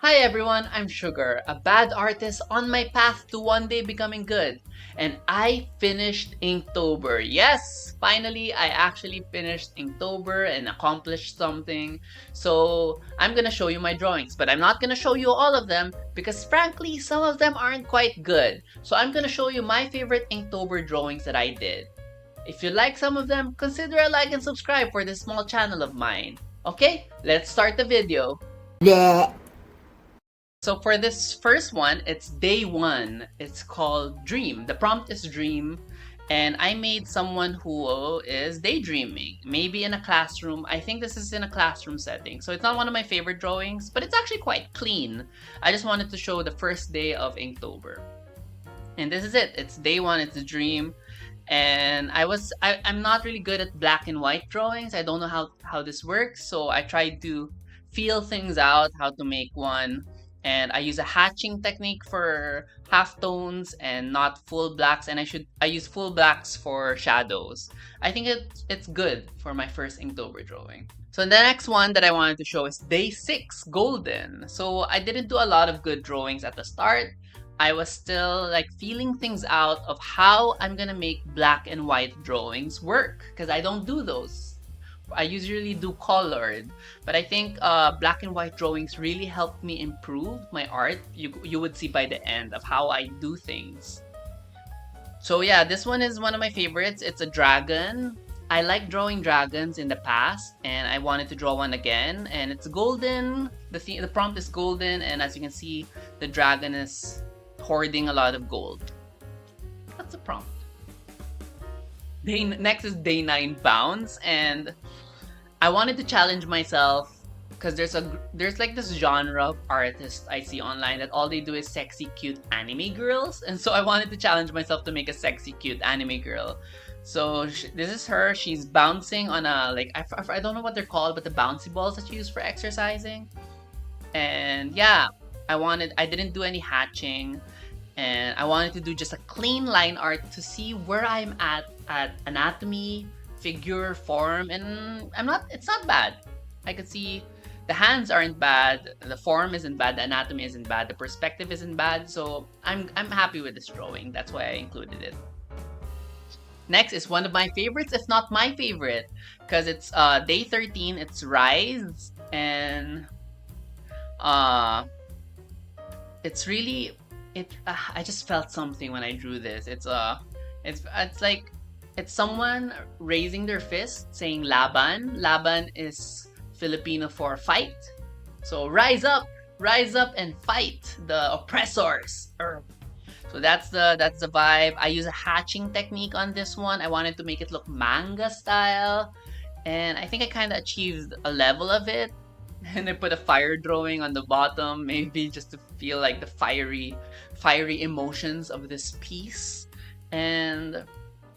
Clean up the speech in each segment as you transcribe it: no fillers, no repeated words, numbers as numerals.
Hi everyone, I'm Sugar, a bad artist on my path to one day becoming good. And I finished Inktober. Yes, finally I actually finished Inktober and accomplished something. So I'm gonna show you my drawings, but I'm not gonna show you all of them because frankly, some of them aren't quite good. So I'm gonna show you my favorite Inktober drawings that I did. If you like some of them, consider a like and subscribe for this small channel of mine. Okay, let's start the video. Bleh. So for this first one, it's day one. It's called Dream. The prompt is Dream. And I made someone who is daydreaming, maybe in a classroom. I think this is in a classroom setting. So it's not one of my favorite drawings, but it's actually quite clean. I just wanted to show the first day of Inktober. And this is it. It's day one, it's a dream. And I'm not really good at black and white drawings. I don't know how this works. So I tried to feel things out, how to make one, and I use a hatching technique for halftones and not full blacks, and I use full blacks for shadows. I think it's good for my first Inktober drawing. So the next one that I wanted to show is day 6 golden. So I didn't do a lot of good drawings at the start. I was still like feeling things out of how I'm gonna make black and white drawings work because I don't do those. I usually do colored, but I think black and white drawings really helped me improve my art. You would see by the end of how I do things. So yeah, this one is one of my favorites. It's a dragon. I like drawing dragons in the past, and I wanted to draw one again. And it's golden. The prompt is golden, and as you can see, the dragon is hoarding a lot of gold. That's the prompt. Next is day 9 bounce, and I wanted to challenge myself because there's like this genre of artists I see online that all they do is sexy cute anime girls, and so I wanted to challenge myself to make a sexy cute anime girl. So this is her. She's bouncing on a like I don't know what they're called, but the bouncy balls that you use for exercising. And yeah, I didn't do any hatching, and I wanted to do just a clean line art to see where I'm at anatomy, figure, form, and it's not bad. I could see the hands aren't bad, the form isn't bad, the anatomy isn't bad, the perspective isn't bad, so I'm happy with this drawing. That's why I included it. Next is one of my favorites, if not my favorite, because it's day 13, it's Rise, and it's really I just felt something when I drew this. It's like it's someone raising their fist saying laban. Laban is Filipino for fight. So rise up and fight the oppressors. So that's the vibe. I use a hatching technique on this one. I wanted to make it look manga style, and I think I kind of achieved a level of it. And I put a fire drawing on the bottom, maybe just to feel like the fiery emotions of this piece. And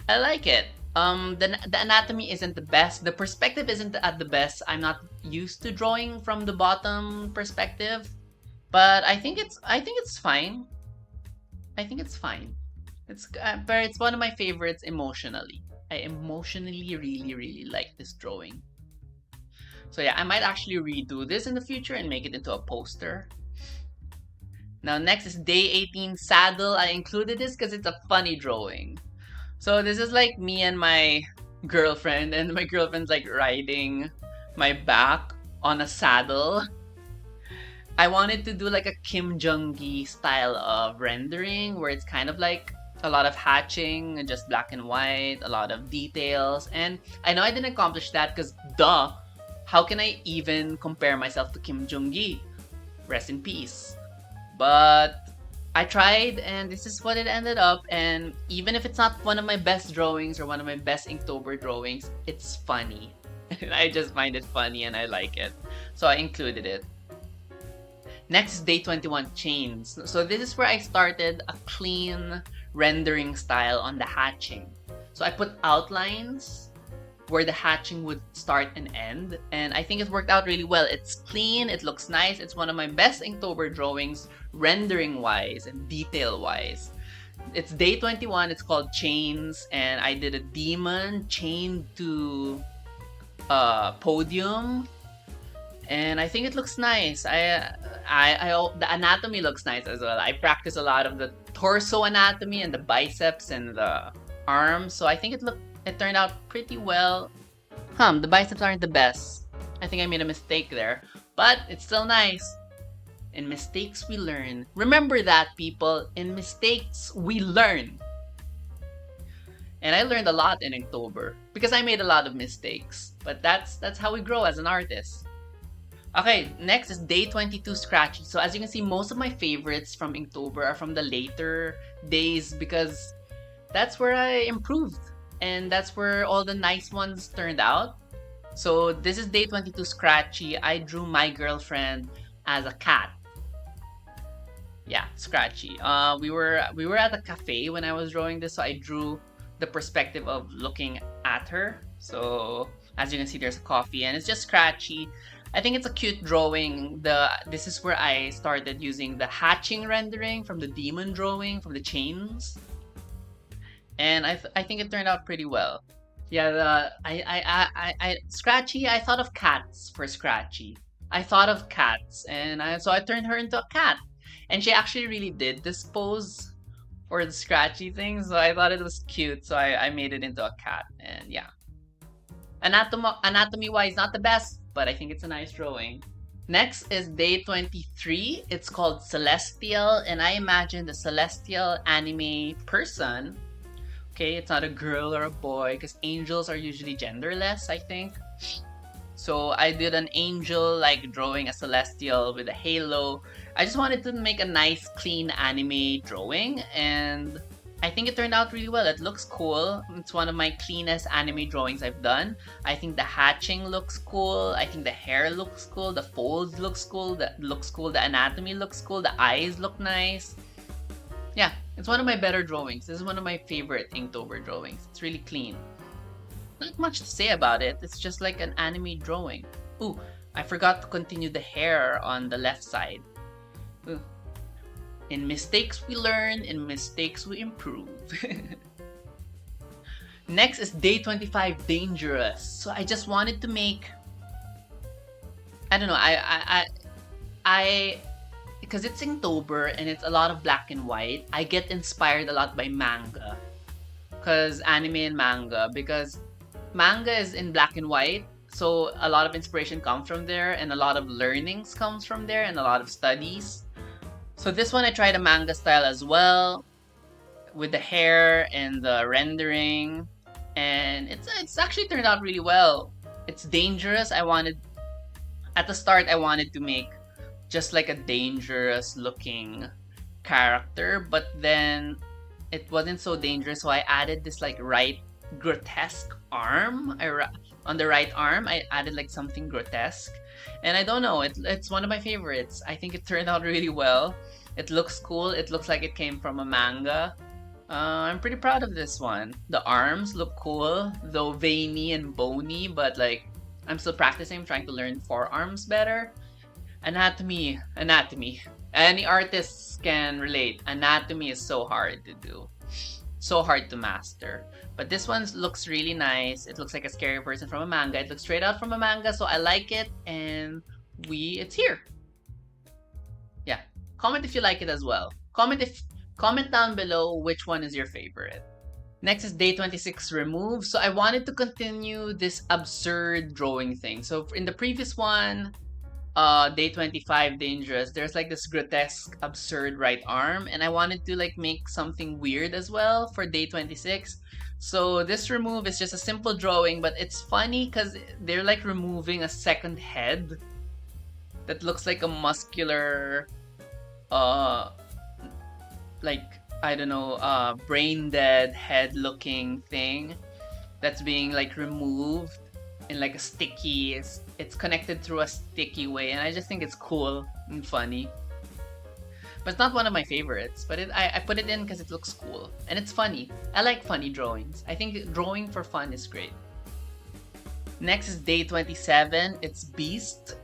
I like it. The anatomy isn't the best. The perspective isn't at the best. I'm not used to drawing from the bottom perspective, but I think it's fine. I think it's fine. But it's one of my favorites emotionally. I emotionally really like this drawing. So yeah, I might actually redo this in the future and make it into a poster. Now next is day 18 saddle. I included this because it's a funny drawing. So this is like me and my girlfriend, and my girlfriend's like riding my back on a saddle. I wanted to do like a Kim Jong-gi style of rendering where it's kind of like a lot of hatching and just black and white, a lot of details. And I know I didn't accomplish that because duh, how can I even compare myself to Kim Jong-gi? Rest in peace. But I tried, and this is what it ended up. And even if it's not one of my best drawings or one of my best Inktober drawings, it's funny. And I just find it funny and I like it. So I included it. Next is day 21 chains. So this is where I started a clean rendering style on the hatching. So I put outlines where the hatching would start and end, and I think it worked out really well. It's clean, it looks nice. It's one of my best Inktober drawings rendering wise and detail wise. It's day 21, it's called Chains, and I did a demon chained to a podium, and I think it looks nice. The anatomy looks nice as well. I practice a lot of the torso anatomy and the biceps and the arms, so I think it turned out pretty well. The biceps aren't the best. I think I made a mistake there, but it's still nice. In mistakes we learn. Remember that, people. In mistakes we learn. And I learned a lot in October because I made a lot of mistakes. But that's how we grow as an artist. Okay, next is day 22 scratchy. So as you can see, most of my favorites from Inktober are from the later days because that's where I improved. And that's where all the nice ones turned out. So this is day 22 scratchy. I drew my girlfriend as a cat. Yeah, scratchy. We were at a cafe when I was drawing this, so I drew the perspective of looking at her. So as you can see, there's a coffee, and it's just scratchy. I think it's a cute drawing. This is where I started using the hatching rendering from the demon drawing from the chains, and I think it turned out pretty well. Yeah, Scratchy. I thought of cats for Scratchy. I thought of cats, and so I turned her into a cat, and she actually really did this pose for the Scratchy thing. So I thought it was cute, so I made it into a cat, and yeah. Anatomy wise, not the best, but I think it's a nice drawing. Next is day 23. It's called Celestial, and I imagine the Celestial anime person. Okay, it's not a girl or a boy because angels are usually genderless, I think. So I did an angel like drawing a celestial with a halo. I just wanted to make a nice clean anime drawing, and I think it turned out really well. It looks cool. It's one of my cleanest anime drawings I've done. I think the hatching looks cool. I think the hair looks cool. The folds looks cool. The anatomy looks cool. The eyes look nice. Yeah, it's one of my better drawings. This is one of my favorite Inktober drawings. It's really clean. Not much to say about it. It's just like an anime drawing. Ooh, I forgot to continue the hair on the left side. Ooh. In mistakes we learn, in mistakes we improve. Next is day 25, dangerous. So I just wanted to make, I don't know, I because it's Inktober and it's a lot of black and white, I get inspired a lot by manga. Because anime and manga, because manga is in black and white, so a lot of inspiration comes from there, and a lot of learnings comes from there, and a lot of studies. So this one I tried a manga style as well, with the hair and the rendering, and it's actually turned out really well. It's dangerous. At the start I wanted to make just like a dangerous looking character, but then it wasn't so dangerous, so I added this like right grotesque arm. On the right arm I added like something grotesque, and I don't know, it's one of my favorites. I think it turned out really well. It looks cool. It looks like it came from a manga. I'm pretty proud of this one. The arms look cool, though veiny and bony, but like I'm still practicing. I'm trying to learn forearms better. Anatomy. Any artists can relate. Anatomy is so hard to do, so hard to master. But this one looks really nice. It looks like a scary person from a manga. It looks straight out from a manga, so I like it, and it's here. Yeah. Comment if you like it as well. Comment down below which one is your favorite. Next is day 26, remove. So I wanted to continue this absurd drawing thing. So in the previous one, day 25, dangerous, there's like this grotesque absurd right arm, and I wanted to like make something weird as well for day 26. So this remove is just a simple drawing, but it's funny because they're like removing a second head that looks like a muscular like, I don't know, brain dead head looking thing that's being like removed in like a sticky, it's connected through a sticky way, and I just think it's cool and funny. But it's not one of my favorites, but I put it in because it looks cool and it's funny. I like funny drawings. I think drawing for fun is great. Next is day 27. It's Beast.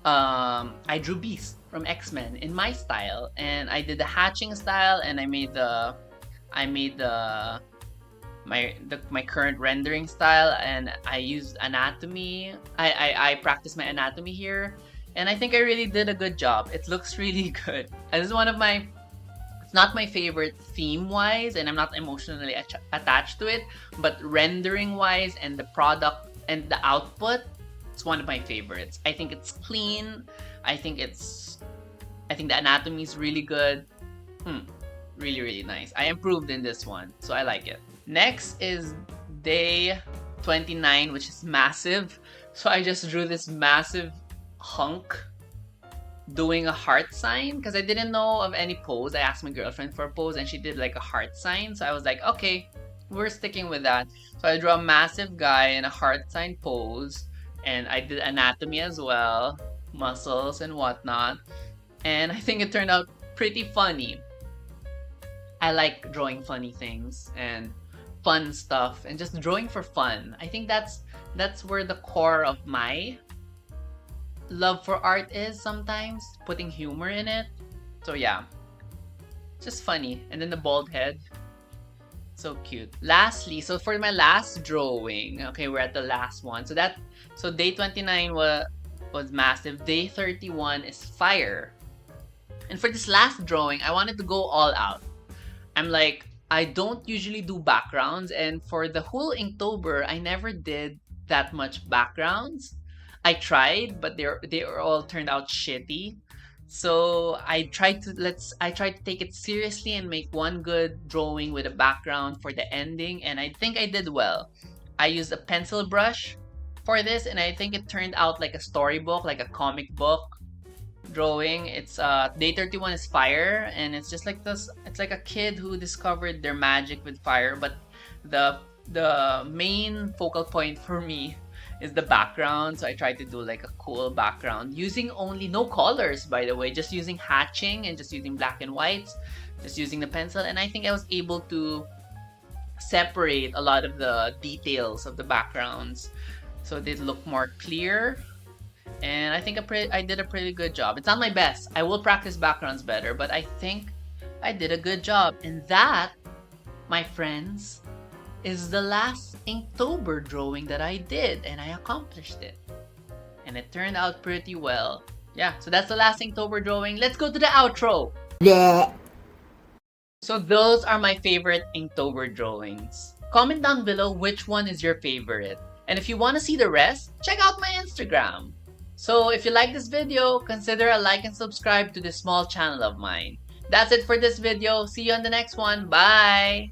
I drew Beast from X-Men in my style, and I did the hatching style, and I made the my current rendering style, and I used anatomy. I practice my anatomy here, and I think I really did a good job. It looks really good. And this is one of my, it's not my favorite theme wise, and I'm not emotionally attached to it, but rendering wise and the product and the output, it's one of my favorites. I think it's clean. I think the anatomy is really good. Really, really nice. I improved in this one, so I like it. Next is day 29, which is massive. So I just drew this massive hunk doing a heart sign because I didn't know of any pose. I asked my girlfriend for a pose and she did like a heart sign. So I was like, okay, we're sticking with that. So I drew a massive guy in a heart sign pose, and I did anatomy as well, muscles and whatnot. And I think it turned out pretty funny. I like drawing funny things and fun stuff and just drawing for fun. I think that's where the core of my love for art is sometimes, putting humor in it. So yeah, just funny. And then the bald head, so cute. Lastly, so for my last drawing, okay, we're at the last one. So day 29 was massive. Day 31 is fire. And for this last drawing, I wanted to go all out. I'm like, I don't usually do backgrounds, and for the whole Inktober, I never did that much backgrounds. I tried, but they all turned out shitty. So I tried to take it seriously and make one good drawing with a background for the ending, and I think I did well. I used a pencil brush for this, and I think it turned out like a storybook, like a comic book drawing. It's day 31 is fire, and it's just like this, it's like a kid who discovered their magic with fire, but the main focal point for me is the background. So I tried to do like a cool background using only no colors, by the way, just using hatching and just using black and whites, just using the pencil, and I think I was able to separate a lot of the details of the backgrounds so they look more clear. And I think I did a pretty good job. It's not my best. I will practice backgrounds better, but I think I did a good job. And that, my friends, is the last Inktober drawing that I did, and I accomplished it. And it turned out pretty well. Yeah, so that's the last Inktober drawing. Let's go to the outro. Bleh. So those are my favorite Inktober drawings. Comment down below which one is your favorite. And if you want to see the rest, check out my Instagram. So if you like this video, consider a like and subscribe to this small channel of mine. That's it for this video. See you on the next one. Bye!